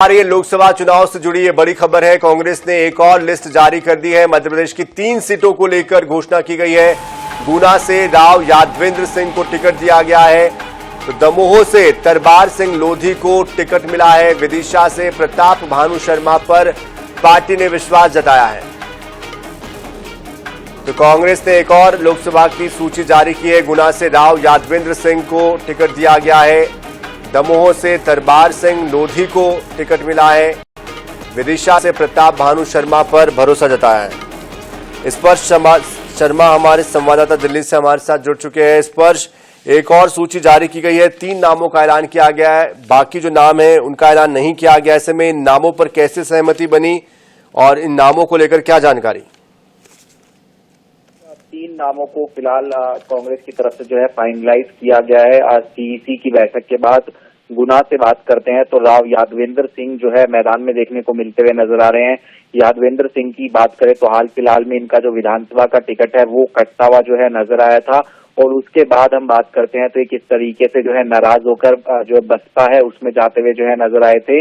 आ रही है लोकसभा चुनाव से जुड़ी ये बड़ी खबर है। कांग्रेस ने एक और लिस्ट जारी कर दी है। मध्य प्रदेश की 3 सीटों को लेकर घोषणा की गई है। गुना से राव यादवेंद्र सिंह को टिकट दिया गया है, तो दमोह से तरबार सिंह लोधी को टिकट मिला है। विदिशा से प्रताप भानु शर्मा पर पार्टी ने विश्वास जताया है। तो कांग्रेस ने एक और लोकसभा की सूची जारी की है। गुना से राव यादवेंद्र सिंह को टिकट दिया गया है। दमोह से तरबार सिंह लोधी को टिकट मिला है। विदिशा से प्रताप भानु शर्मा पर भरोसा जताया है। स्पर्श शर्मा हमारे संवाददाता दिल्ली से हमारे साथ जुड़ चुके हैं। स्पर्श, एक और सूची जारी की गई है। 3 नामों का ऐलान किया गया है, बाकी जो नाम है उनका ऐलान नहीं किया गया। ऐसे में इन नामों पर कैसे सहमति बनी और इन नामों को लेकर क्या जानकारी? 3 नामों को फिलहाल कांग्रेस की तरफ से जो है फाइनलाइज किया गया है। आज सीईसी की बैठक के बाद गुना से बात करते हैं तो राव यादवेंद्र सिंह जो है मैदान में देखने को मिलते हुए नजर आ रहे हैं। यादवेंद्र सिंह की बात करें तो हाल फिलहाल में इनका जो विधानसभा का टिकट है वो कटता हुआ जो है नजर आया था, और उसके बाद हम बात करते हैं तो एक इस तरीके से जो है नाराज होकर जो बसपा है उसमें जाते हुए जो है नजर आए थे,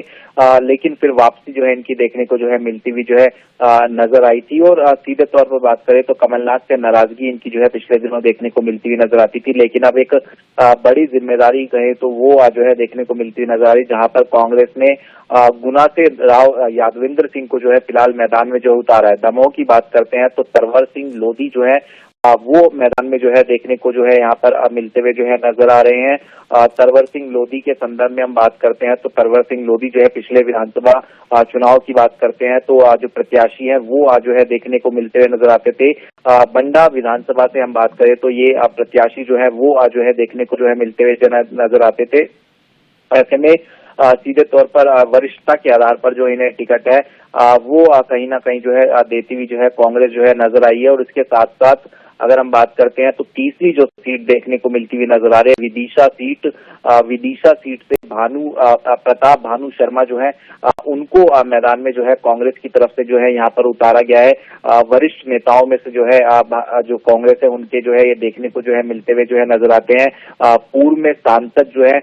लेकिन फिर वापसी जो है इनकी देखने को जो है मिलती हुई जो है नजर आई थी। और सीधे तौर पर बात करें तो कमलनाथ से नाराजगी इनकी जो है पिछले दिनों देखने को मिलती हुई नजर आती थी, लेकिन अब एक बड़ी जिम्मेदारी कहे तो वो जो है देखने को मिलती हुई नजर आ रही, जहां पर कांग्रेस ने गुना से राव यादवेंद्र सिंह को जो है फिलहाल मैदान में जो उतारा है। दमोह की बात करते हैं तो तरवर सिंह लोधी जो है वो मैदान में जो है देखने को जो है यहाँ पर मिलते हुए जो है नजर आ रहे हैं। तरवर सिंह लोधी के संदर्भ में हम बात करते हैं तो तरवर सिंह लोधी जो है पिछले विधानसभा चुनाव की बात करते हैं तो जो प्रत्याशी है वो जो है देखने को मिलते हुए नजर आते थे। बंडा विधानसभा से हम बात करें तो ये प्रत्याशी जो है वो जो है देखने को जो है मिलते हुए नजर आते थे। ऐसे में सीधे तौर पर वरिष्ठता के आधार पर जो इन्हें टिकट है वो कहीं ना कहीं जो है देती हुई जो है कांग्रेस जो है नजर आई है। और इसके साथ साथ अगर हम बात करते हैं तो तीसरी जो सीट देखने को मिलती हुई नजर आ रही है विदिशा सीट से प्रताप भानु शर्मा जो है उनको मैदान में जो है कांग्रेस की तरफ से जो है यहाँ पर उतारा गया है। वरिष्ठ नेताओं में से जो है जो कांग्रेस है उनके जो है ये देखने को जो है मिलते हुए जो है नजर आते हैं। पूर्व में सांसद जो है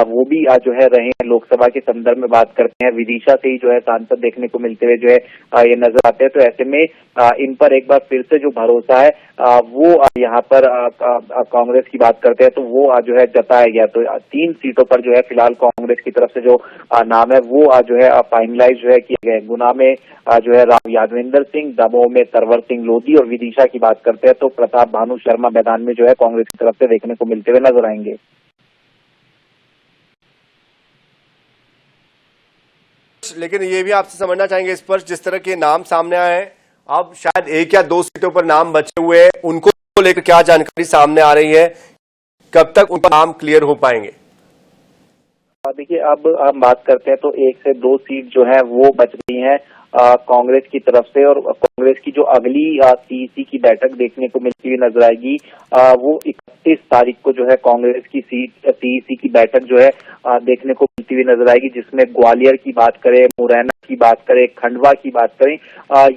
वो भी जो है रहे हैं। लोकसभा के संदर्भ में बात करते हैं विदिशा से ही जो है सांसद देखने को मिलते हुए जो है ये नजर आते हैं। तो ऐसे में इन पर एक बार फिर से जो भरोसा है वो यहाँ पर कांग्रेस की बात करते हैं तो वो जो है जताया गया। तो 3 सीटों पर जो है फिलहाल कांग्रेस की तरफ से जो नाम है वो जो है फाइनलाइज जो है किए गए। गुना में जो है राव यादवेंद्र सिंह, दमोह में तरवर सिंह लोधी और विदिशा की बात करते हैं तो प्रताप भानु शर्मा मैदान में जो है कांग्रेस की तरफ से देखने को मिलते हुए नजर आएंगे। लेकिन ये भी आपसे समझना चाहेंगे इस पर, जिस तरह के नाम सामने आए हैं, अब शायद 1 या 2 सीटों पर नाम बचे हुए हैं, उनको लेकर क्या जानकारी सामने आ रही है? कब तक उनका नाम क्लियर हो पाएंगे? देखिए, अब हम बात करते हैं तो 1 से 2 सीट जो है वो बच गई हैं कांग्रेस की तरफ से। और कांग्रेस की जो अगली सीईसी की बैठक देखने को मिलती हुई नजर आएगी वो 31 तारीख को जो है कांग्रेस की सीईसी की बैठक जो है देखने को मिलती हुई नजर आएगी, जिसमें ग्वालियर की बात करें, मुरैना की बात करें, खंडवा की बात करें,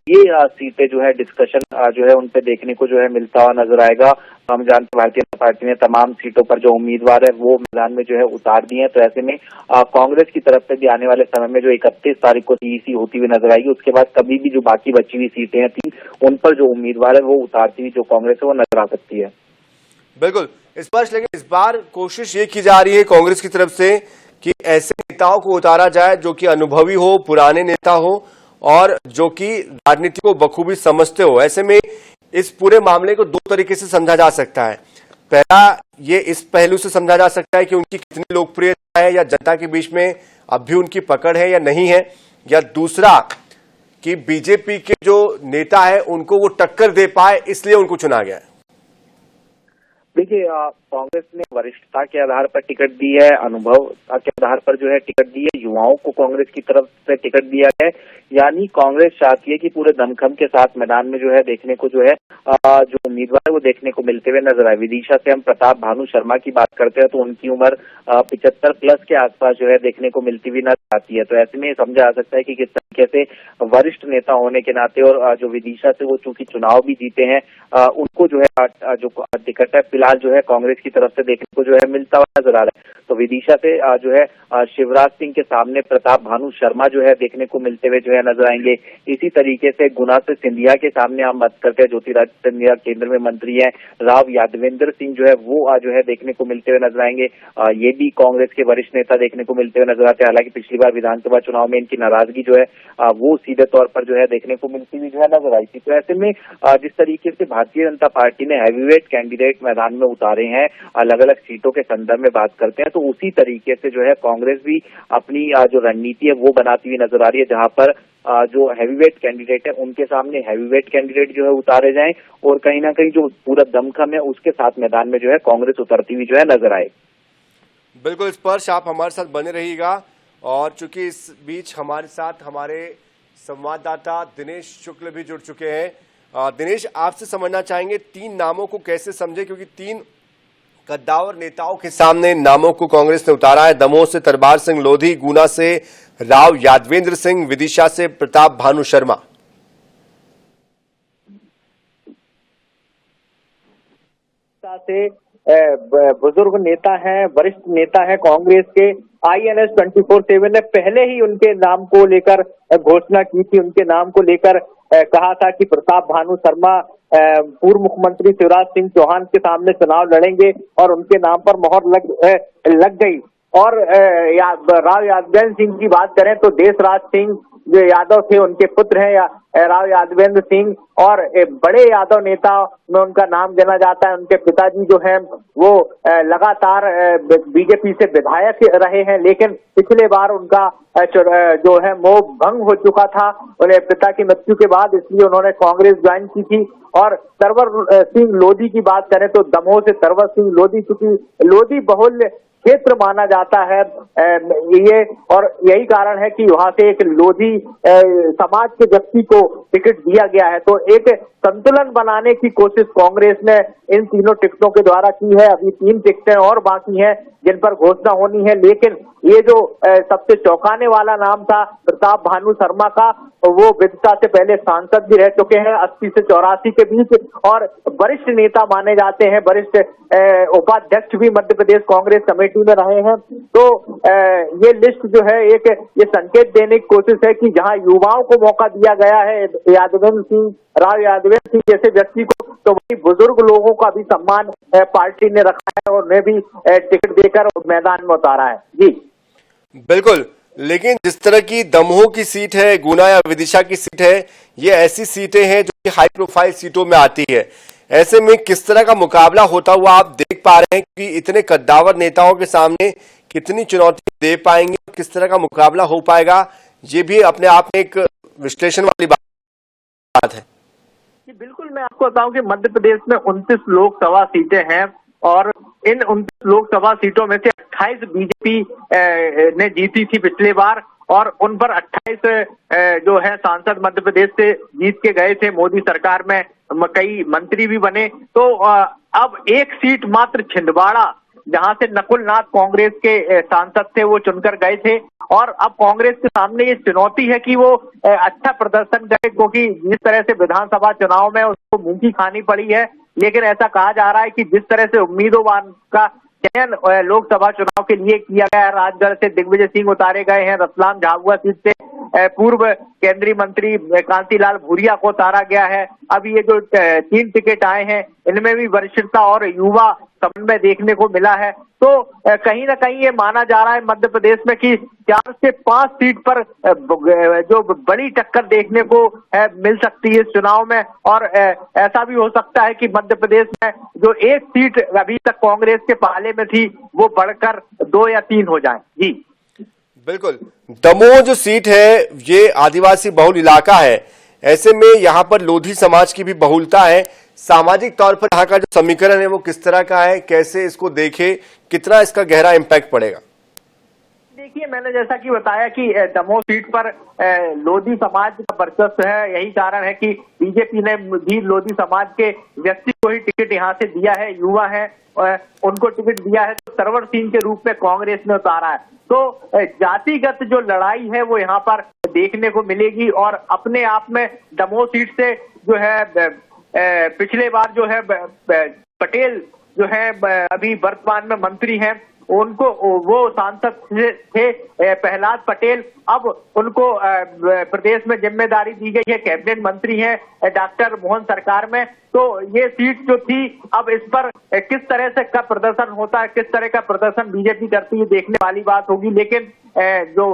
ये सीटें जो है डिस्कशन जो है उन पे देखने को जो है मिलता हुआ नजर आएगा। हम जानते हैं भारतीय जनता पार्टी ने तमाम सीटों पर जो उम्मीदवार है वो मैदान में जो है उतार दिए हैं। तो ऐसे में कांग्रेस की तरफ से भी आने वाले समय में जो 31 तारीख को सीईसी होती हुई नजर आएगी, उसके बाद कभी भी जो बाकी बची हुई सीटें हैं 3 उन पर जो उम्मीदवार है वो उतारती हुई जो कांग्रेस है वो नजर आ सकती है। बिल्कुल स्पष्ट, लेकिन इस बार कोशिश ये की जा रही है कांग्रेस की तरफ से कि ऐसे नेताओं को उतारा जाए जो कि अनुभवी हो, पुराने नेता हो और जो कि राजनीति को बखूबी समझते हो। ऐसे में इस पूरे मामले को 2 तरीके से समझा जा सकता है। पहला, ये इस पहलू से समझा जा सकता है कि उनकी कितनी लोकप्रियता है या जनता के बीच में अब भी उनकी पकड़ है या नहीं है, या दूसरा कि बीजेपी के जो नेता है उनको वो टक्कर दे पाए इसलिए उनको चुना गया है। देखिए, कांग्रेस ने वरिष्ठता के आधार पर टिकट दी है, अनुभव के आधार पर जो है टिकट दी है, युवाओं को कांग्रेस की तरफ से टिकट दिया है। यानी कांग्रेस चाहती है कि पूरे दमखम के साथ मैदान में जो है देखने को जो है जो उम्मीदवार है वो देखने को मिलते हुए नजर आए। विदिशा से हम प्रताप भानु शर्मा की बात करते हैं तो उनकी उम्र 75 प्लस के आसपास जो है देखने को मिलती हुई नजर आती है। तो ऐसे में समझा जा सकता है कि किस तरीके से वरिष्ठ नेता होने के नाते और जो विदिशा से वो चूंकि चुनाव भी जीते हैं उनको जो है जो टिकट है फिलहाल जो है कांग्रेस की तरफ से देखने को जो है मिलता हुआ नजर आ रहा है। तो विदिशा से जो है शिवराज सिंह के सामने प्रताप भानु शर्मा जो है देखने को मिलते हुए जो है नजर आएंगे। इसी तरीके से गुना से सिंधिया के सामने हम बात करते हैं, ज्योतिरादित्य सिंधिया केंद्र में मंत्री है। राव यादवेंद्र सिंह जो है वो जो है देखने को मिलते हुए नजर आएंगे। ये भी कांग्रेस के वरिष्ठ नेता देखने को मिलते हुए नजर आते हैं। हालांकि पिछली बार विधानसभा चुनाव में इनकी नाराजगी जो है वो सीधे तौर पर जो है देखने को मिलती हुई जो है नजर आई थी। तो ऐसे में जिस तरीके से भारतीय जनता पार्टी ने हैवीवेट कैंडिडेट मैदान में उतारे हैं, अलग अलग सीटों के संदर्भ में बात करते हैं, तो उसी तरीके से जो है कांग्रेस भी अपनी जो रणनीति है वो बनाती हुई नजर आ रही है, जहां पर जो हैवीवेट कैंडिडेट है उनके सामने हैवीवेट कैंडिडेट जो है उतारे जाएं और कहीं ना कहीं जो पूरा दमखम है उसके साथ मैदान में जो है कांग्रेस उतरती हुई जो है नजर आए। बिल्कुल स्पर्श, आप हमारे साथ बने रहिएगा। और चूंकि इस बीच हमारे साथ हमारे संवाददाता दिनेश शुक्ल भी जुड़ चुके हैं। दिनेश, आपसे समझना चाहेंगे तीन नामों को कैसे समझे, क्योंकि तीन कद्दावर नेताओं के सामने नामों को कांग्रेस ने उतारा है। दमोह से तरबार सिंह लोधी, गुना से राव यादवेंद्र सिंह, विदिशा से प्रताप भानु शर्मा। से बुजुर्ग नेता हैं, वरिष्ठ नेता है कांग्रेस के। INS 24/7 ने पहले ही उनके नाम को लेकर घोषणा की थी, उनके नाम को लेकर कहा था कि प्रताप भानु शर्मा पूर्व मुख्यमंत्री शिवराज सिंह चौहान के सामने चुनाव लड़ेंगे और उनके नाम पर मोहर लग गई। और राव यादवेंद्र सिंह की बात करें तो देशराज सिंह जो यादव थे उनके पुत्र हैं राव यादवेंद्र सिंह, और बड़े यादव नेता में उनका नाम गिना जाता है। उनके पिताजी जो हैं वो लगातार बीजेपी से विधायक रहे हैं, लेकिन पिछले बार उनका जो है मोह भंग हो चुका था उन्हें पिता की मृत्यु के बाद, इसलिए उन्होंने कांग्रेस ज्वाइन की थी। और तरवर सिंह लोधी की बात करें तो दमोह से तरवर सिंह लोधी, चूंकि लोधी बहुल क्षेत्र माना जाता है ये, और यही कारण है कि वहां से एक लोधी समाज के व्यक्ति को टिकट दिया गया है। तो एक संतुलन बनाने की कोशिश कांग्रेस ने इन तीनों टिकटों के द्वारा की है। अभी 3 टिकटें और बाकी हैं जिन पर घोषणा होनी है, लेकिन ये जो सबसे चौंकाने वाला नाम था प्रताप भानु शर्मा का, वो विदिशा से पहले सांसद भी रह चुके हैं 80 से 84 के बीच, और वरिष्ठ नेता माने जाते हैं, वरिष्ठ उपाध्यक्ष भी मध्य प्रदेश कांग्रेस कमेटी में रहे हैं। तो ये लिस्ट जो है ये संकेत देने की कोशिश है कि जहां युवाओं को मौका दिया गया है यादवेंद्र सिंह, राव यादवेंद्र सिंह जैसे व्यक्ति को, तो वही बुजुर्ग लोगों का भी सम्मान पार्टी ने रखा है और उन्हें भी टिकट देकर मैदान में उतारा है। जी बिल्कुल, लेकिन जिस तरह की दमोह की सीट है, गुना या विदिशा की सीट है, ये ऐसी सीटें हैं जो कि हाई प्रोफाइल सीटों में आती है। ऐसे में किस तरह का मुकाबला होता हुआ आप देख पा रहे हैं कि इतने कद्दावर नेताओं के सामने कितनी चुनौती दे पाएंगे, किस तरह का मुकाबला हो पाएगा, ये भी अपने आप में एक विश्लेषण वाली बात है। बिल्कुल, मैं आपको बताऊं कि मध्य प्रदेश में 29 लोकसभा सीटें हैं और इन 29 लोकसभा सीटों में से 28 बीजेपी ने जीती थी पिछले बार, और उन पर 28 जो है सांसद मध्य प्रदेश से जीत के गए थे। मोदी सरकार में कई मंत्री भी बने। तो अब एक सीट मात्र छिंदवाड़ा, जहां से नकुल नाथ कांग्रेस के सांसद थे, वो चुनकर गए थे, और अब कांग्रेस के सामने ये चुनौती है कि वो अच्छा प्रदर्शन करे, क्योंकि जिस तरह से विधानसभा चुनाव में उसको मुंह की खानी पड़ी है। लेकिन ऐसा कहा जा रहा है कि जिस तरह से उम्मीदवार का चयन लोकसभा चुनाव के लिए किया गया है, राजगढ़ से दिग्विजय सिंह उतारे गए हैं, रतलाम झाबुआ सीट से पूर्व केंद्रीय मंत्री कांतिलाल भूरिया को उतारा गया है। अब ये जो 3 टिकट आए हैं इनमें भी वरिष्ठता और युवा समन्वय देखने को मिला है। तो कहीं ना कहीं ये माना जा रहा है मध्य प्रदेश में कि 4 से 5 सीट पर जो बड़ी टक्कर देखने को मिल सकती है इस चुनाव में, और ऐसा भी हो सकता है कि मध्य प्रदेश में जो एक सीट अभी तक कांग्रेस के पाले में थी वो बढ़कर 2 या 3 हो जाए। जी बिल्कुल, दमोह जो सीट है ये आदिवासी बहुल इलाका है, ऐसे में यहाँ पर लोधी समाज की भी बहुलता है। सामाजिक तौर पर यहाँ का जो समीकरण है वो किस तरह का है, कैसे इसको देखे, कितना इसका गहरा इम्पैक्ट पड़ेगा? देखिए, मैंने जैसा कि बताया कि दमोह सीट पर लोधी समाज का वर्चस्व है। यही कारण है कि बीजेपी ने भी लोधी समाज के व्यक्ति को ही टिकट यहाँ से दिया है, युवा है, उनको टिकट दिया है, तो सरवर सिंह के रूप में कांग्रेस ने उतारा है। तो जातिगत जो लड़ाई है वो यहाँ पर देखने को मिलेगी, और अपने आप में दमोह सीट से जो है पिछले बार जो है पटेल जो है अभी वर्तमान में मंत्री हैं, उनको वो सांसद थे प्रहलाद पटेल, अब उनको प्रदेश में जिम्मेदारी दी गई है, कैबिनेट मंत्री हैं डॉक्टर मोहन सरकार में। तो ये सीट जो थी, अब इस पर किस तरह से का प्रदर्शन होता है, किस तरह का प्रदर्शन बीजेपी करती है, देखने वाली बात होगी। लेकिन जो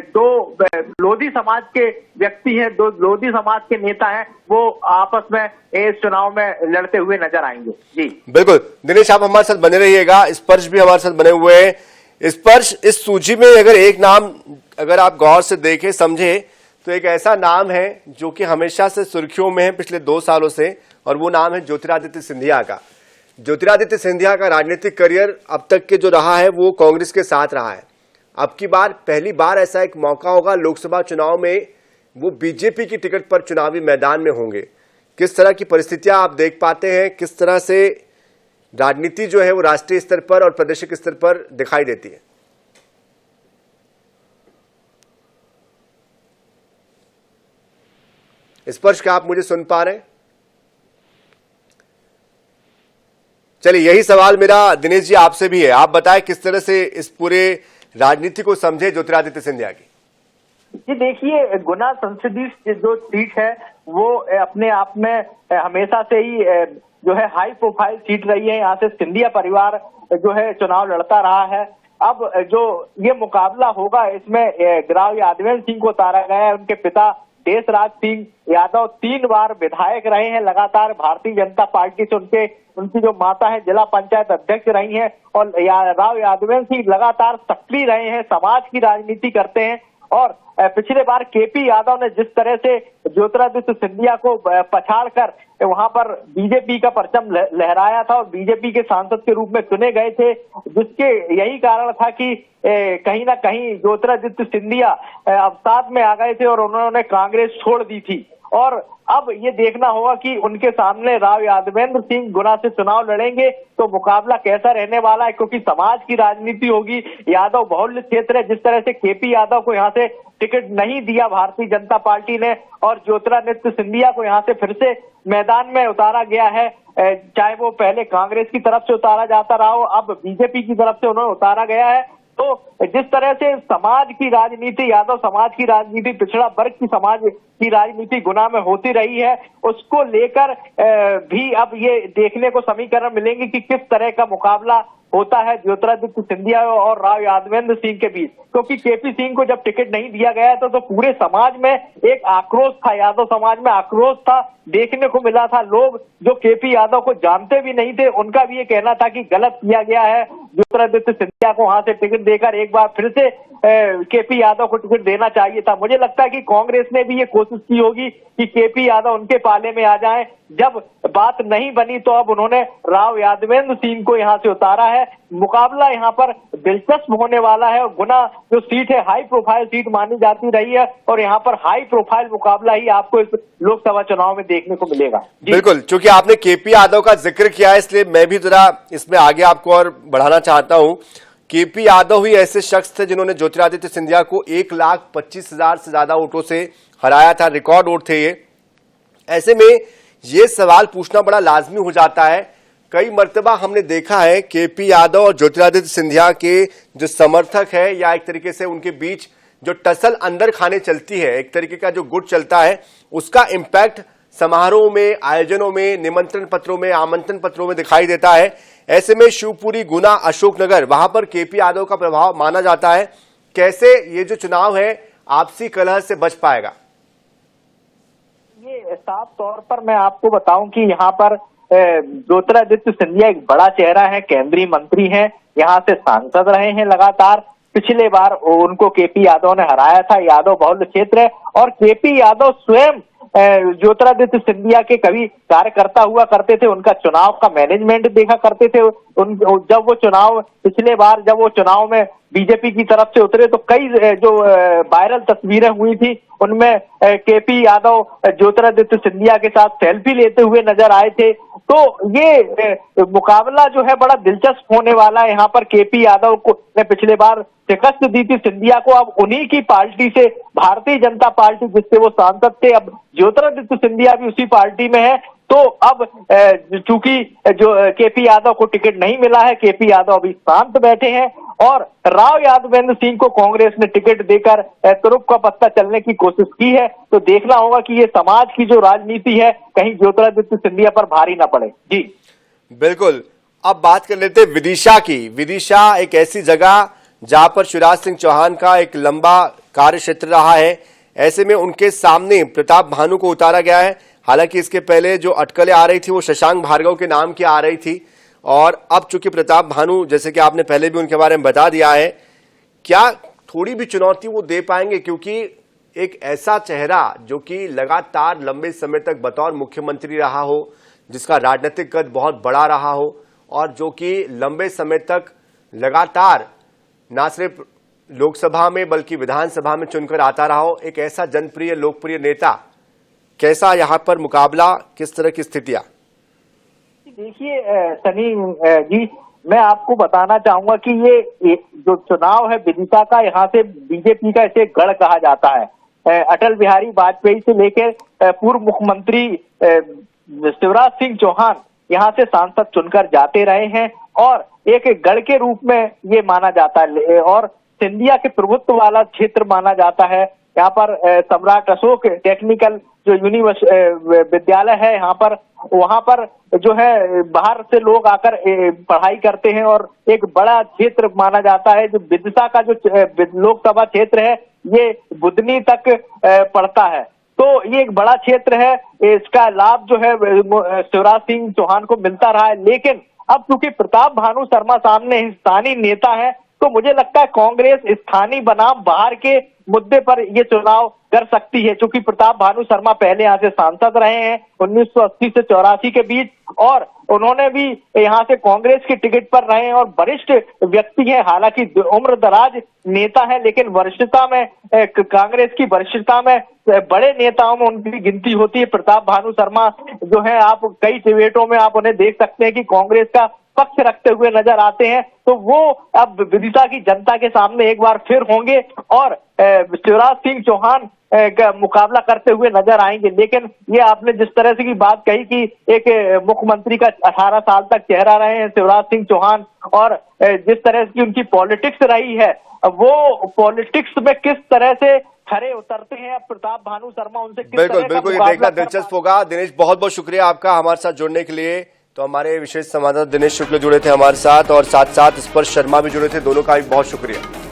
दो लोधी समाज के व्यक्ति हैं, दो लोधी समाज के नेता हैं, वो आपस में इस चुनाव में लड़ते हुए नजर आएंगे। जी बिल्कुल दिनेश, आप हमारे साथ बने रहिएगा। स्पर्श भी हमारे साथ बने हुए हैं। स्पर्श, इस सूची में अगर एक नाम अगर आप गौर से देखें समझे तो एक ऐसा नाम है जो कि हमेशा से सुर्खियों में है पिछले 2 सालों से, और वो नाम है ज्योतिरादित्य सिंधिया का। ज्योतिरादित्य सिंधिया का राजनीतिक करियर अब तक के जो रहा है वो कांग्रेस के साथ रहा है। अब की बार पहली बार ऐसा एक मौका होगा लोकसभा चुनाव में वो बीजेपी की टिकट पर चुनावी मैदान में होंगे। किस तरह की परिस्थितियां आप देख पाते हैं, किस तरह से राजनीति जो है वो राष्ट्रीय स्तर पर और प्रादेशिक स्तर पर दिखाई देती है? स्पर्श, क्या आप मुझे सुन पा रहे हैं? चलिए, यही सवाल मेरा दिनेश जी आपसे भी है। आप बताएं किस तरह से इस पूरे राजनीति को समझे ज्योतिरादित्य सिंधिया की। जी देखिए, गुना संसदीय जो सीट है वो अपने आप में हमेशा से ही जो है हाई प्रोफाइल सीट रही है। यहाँ से सिंधिया परिवार जो है चुनाव लड़ता रहा है। अब जो ये मुकाबला होगा, इसमें राव यादवेंद्र सिंह को उतारा गया है। उनके पिता देशराज सिंह यादव 3 बार विधायक रहे हैं लगातार भारतीय जनता पार्टी से। उनकी जो माता है जिला पंचायत अध्यक्ष रही हैं, और राव यादवेंद्र सिंह लगातार सक्रिय रहे हैं, समाज की राजनीति करते हैं। और पिछले बार केपी यादव ने जिस तरह से ज्योतिरादित्य सिंधिया को पछाड़कर वहां पर बीजेपी का परचम लहराया था और बीजेपी के सांसद के रूप में चुने गए थे, जिसके यही कारण था कि कहीं ना कहीं ज्योतिरादित्य सिंधिया अवसाद में आ गए थे और उन्होंने कांग्रेस छोड़ दी थी। और अब ये देखना होगा कि उनके सामने राव यादवेंद्र सिंह गुना से चुनाव लड़ेंगे तो मुकाबला कैसा रहने वाला है, क्योंकि समाज की राजनीति होगी। यादव बहुल्य क्षेत्र है, जिस तरह से केपी यादव को यहाँ से टिकट नहीं दिया भारतीय जनता पार्टी ने और ज्योतिरादित्य सिंधिया को यहाँ से फिर से मैदान में उतारा गया है, चाहे वो पहले कांग्रेस की तरफ से उतारा जाता रहा हो, अब बीजेपी की तरफ से उन्हें उतारा गया है। तो जिस तरह से समाज की राजनीति, यादव समाज की राजनीति, पिछड़ा वर्ग की समाज की राजनीति गुना में होती रही है, उसको लेकर भी अब ये देखने को समीकरण मिलेंगे कि किस तरह का मुकाबला होता है ज्योतिरादित्य सिंधिया और राव यादवेंद्र सिंह के बीच। क्योंकि केपी सिंह को जब टिकट नहीं दिया गया तो पूरे समाज में एक आक्रोश था, यादव समाज में आक्रोश था, देखने को मिला था। लोग जो केपी यादव को जानते भी नहीं थे, उनका भी ये कहना था कि गलत किया गया है, ज्योतिरादित्य सिंधिया को वहां से टिकट देकर एक बार फिर से केपी यादव को टिकट देना चाहिए था। मुझे लगता है कि कांग्रेस ने भी ये कोशिश की होगी कि केपी यादव उनके पाले में आ जाएं। जब बात नहीं बनी तो अब उन्होंने राव यादवेंद्र सिंह को यहाँ से उतारा है। मुकाबला यहाँ पर दिलचस्प होने वाला है और गुना जो सीट है हाई प्रोफाइल सीट मानी जाती रही है और यहाँ पर हाई प्रोफाइल मुकाबला ही आपको इस लोकसभा चुनाव में देखने को मिलेगा। बिल्कुल, क्योंकि आपने केपी यादव का जिक्र किया है इसलिए मैं भी जरा इसमें आगे आपको और बढ़ाना चाहता हूं। केपी यादव ही ऐसे शख्स थे जिन्होंने ज्योतिरादित्य सिंधिया को 1,25,000 से ज्यादा वोटों से हराया था, रिकॉर्ड वोट थे ये। ऐसे में ये सवाल पूछना बड़ा लाजमी हो जाता है। कई मर्तबा हमने देखा है केपी यादव और ज्योतिरादित्य सिंधिया के जो समर्थक है या एक तरीके से उनके बीच जो टसल अंदर खाने चलती है, एक तरीके का जो गुट चलता है, उसका इम्पैक्ट समारोह में, आयोजनों में, निमंत्रण पत्रों में, आमंत्रण पत्रों में दिखाई देता है। ऐसे में शिवपुरी, गुना, अशोकनगर, वहां पर केपी यादव का प्रभाव माना जाता है। कैसे ये जो चुनाव है आपसी कलह से बच पाएगा? ये साफ तौर पर मैं आपको बताऊं कि यहाँ पर ज्योतिरादित्य सिंधिया एक बड़ा चेहरा है, केंद्रीय मंत्री हैं, यहाँ से सांसद रहे हैं लगातार। पिछले बार उनको केपी यादव ने हराया था, यादव बहुल्य क्षेत्र है और केपी यादव स्वयं ज्योतिरादित्य सिंधिया के कभी कार्यकर्ता हुआ करते थे, उनका चुनाव का मैनेजमेंट देखा करते थे। जब वो चुनाव पिछले बार जब वो चुनाव में बीजेपी की तरफ से उतरे तो कई जो वायरल तस्वीरें हुई थी उनमें केपी यादव ज्योतिरादित्य सिंधिया के साथ सेल्फी लेते हुए नजर आए थे। तो ये मुकाबला जो है बड़ा दिलचस्प होने वाला है। यहाँ पर केपी यादव को ने पिछले बार शिकस्त दी थी सिंधिया को, अब उन्हीं की पार्टी से भारतीय जनता पार्टी जिससे वो सांसद थे, अब ज्योतिरादित्य सिंधिया भी उसी पार्टी में है। तो अब चूंकि जो केपी यादव को टिकट नहीं मिला है, केपी यादव अभी शांत बैठे हैं और राव यादवेंद्र सिंह को कांग्रेस ने टिकट देकर तुरुप का पत्ता चलने की कोशिश की है। तो देखना होगा कि ये समाज की जो राजनीति है कहीं ज्योतिरादित्य सिंधिया पर भारी ना पड़े। जी बिल्कुल। अब बात कर लेते हैं विदिशा की। विदिशा एक ऐसी जगह जहां पर शिवराज सिंह चौहान का एक लंबा कार्य क्षेत्र रहा है, ऐसे में उनके सामने प्रताप भानु को उतारा गया है। हालांकि इसके पहले जो अटकलें आ रही थी वो शशांक भार्गव के नाम की आ रही थी, और अब चूंकि प्रताप भानु, जैसे कि आपने पहले भी उनके बारे में बता दिया है, क्या थोड़ी भी चुनौती वो दे पाएंगे? क्योंकि एक ऐसा चेहरा जो कि लगातार लंबे समय तक बतौर मुख्यमंत्री रहा हो, जिसका राजनीतिक कद बहुत बड़ा रहा हो, और जो कि लंबे समय तक लगातार न सिर्फ लोकसभा में बल्कि विधानसभा में चुनकर आता रहा हो, एक ऐसा जनप्रिय लोकप्रिय नेता, कैसा यहां पर मुकाबला, किस तरह की स्थितियां? देखिए सनी जी, मैं आपको बताना चाहूंगा कि ये जो चुनाव है विदिशा का, यहाँ से बीजेपी का इसे गढ़ कहा जाता है। अटल बिहारी वाजपेयी से लेकर पूर्व मुख्यमंत्री शिवराज सिंह चौहान यहाँ से सांसद चुनकर जाते रहे हैं और एक गढ़ के रूप में ये माना जाता है और सिंधिया के प्रभुत्व वाला क्षेत्र माना जाता है। यहाँ पर सम्राट अशोक टेक्निकल जो विद्यालय है यहाँ पर, वहां पर जो है बाहर से लोग आकर पढ़ाई करते हैं और एक बड़ा क्षेत्र माना जाता है। जो विदिशा का जो लोकसभा क्षेत्र है ये बुधनी तक पड़ता है, तो ये एक बड़ा क्षेत्र है। इसका लाभ जो है शिवराज सिंह चौहान को मिलता रहा है, लेकिन अब चूंकि प्रताप भानु शर्मा सामने स्थानीय नेता है, तो मुझे लगता है कांग्रेस स्थानीय बनाम बाहर के मुद्दे पर ये चुनाव कर सकती है। क्योंकि प्रताप भानु शर्मा पहले यहाँ से सांसद रहे हैं 1980 से 84 के बीच, और उन्होंने भी यहाँ से कांग्रेस के टिकट पर रहे हैं और वरिष्ठ व्यक्ति हैं। हालांकि उम्र दराज नेता है, लेकिन वरिष्ठता में कांग्रेस की वरिष्ठता में बड़े नेताओं में उनकी गिनती होती है। प्रताप भानु शर्मा जो है, आप कई डिबेटों में आप उन्हें देख सकते हैं कि कांग्रेस का पक्ष रखते हुए नजर आते हैं। तो वो अब विदिशा की जनता के सामने एक बार फिर होंगे और शिवराज सिंह चौहान का मुकाबला करते हुए नजर आएंगे। लेकिन ये आपने जिस तरह से की बात कही कि एक मुख्यमंत्री का 18 साल तक चेहरा रहे हैं शिवराज सिंह चौहान, और जिस तरह की उनकी पॉलिटिक्स रही है, वो पॉलिटिक्स में किस तरह से खरे उतरते हैं अब प्रताप भानु शर्मा, उनसे किस बिल्कुल तरह का बिल्कुल, ये मुकाबला देखना कर दिलचस्प होगा। दिनेश, बहुत बहुत शुक्रिया आपका हमारे साथ जुड़ने के लिए। तो हमारे विशेष संवाददाता दिनेश शुक्ल जुड़े थे हमारे साथ, और साथ साथ स्पर्श शर्मा भी जुड़े थे, दोनों का भी बहुत शुक्रिया।